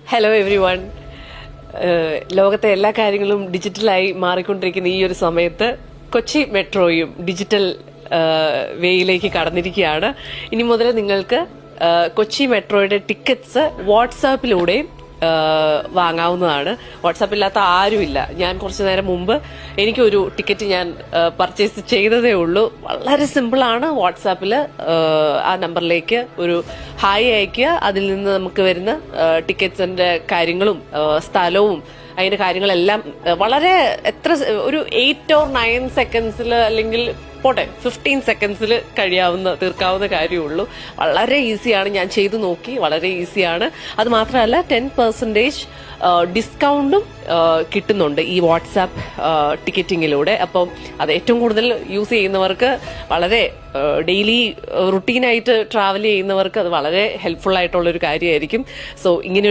Hello every one. ലോകത്തെ എല്ലാ കാര്യങ്ങളും ഡിജിറ്റലായി മാറിക്കൊണ്ടിരിക്കുന്ന ഈ ഒരു സമയത്ത് കൊച്ചി മെട്രോയും ഡിജിറ്റൽ വേയിലേക്ക് കടന്നിരിക്കുകയാണ്. ഇനി മുതൽ നിങ്ങൾക്ക് കൊച്ചി മെട്രോയുടെ ടിക്കറ്റ്സ് വാട്സാപ്പിലൂടെ വാങ്ങാവുന്നതാണ്. വാട്സാപ്പില്ലാത്ത ആരുമില്ല. ഞാൻ കുറച്ചു നേരം മുമ്പ് എനിക്കൊരു ടിക്കറ്റ് ഞാൻ പർച്ചേസ് ചെയ്തതേ ഉള്ളൂ. വളരെ സിമ്പിളാണ്. വാട്സാപ്പിൽ ആ നമ്പറിലേക്ക് ഒരു ഹായ് അയക്കുക. അതിൽ നിന്ന് നമുക്ക് വരുന്ന ടിക്കറ്റ്സിന്റെ കാര്യങ്ങളും സ്ഥലവും അതിന്റെ കാര്യങ്ങളെല്ലാം വളരെ ഒരു 8 or 9 സെക്കൻഡ്സിൽ അല്ലെങ്കിൽ പോട്ടെ 15 സെക്കൻഡ്സിൽ തീർക്കാവുന്ന കാര്യമുള്ളൂ. വളരെ ഈസിയാണ്. ഞാൻ ചെയ്തു നോക്കി. വളരെ ഈസിയാണ്. അത് മാത്രമല്ല 10% ഡിസ്കൗണ്ടും കിട്ടുന്നുണ്ട് ഈ വാട്സാപ്പ് ടിക്കറ്റിങ്ങിലൂടെ. അപ്പം അത് ഏറ്റവും കൂടുതൽ യൂസ് ചെയ്യുന്നവർക്ക്, വളരെ ഡെയിലി റുട്ടീനായിട്ട് ട്രാവൽ ചെയ്യുന്നവർക്ക് അത് വളരെ ഹെൽപ്ഫുൾ ആയിട്ടുള്ള ഒരു കാര്യമായിരിക്കും. സോ ഇങ്ങനെ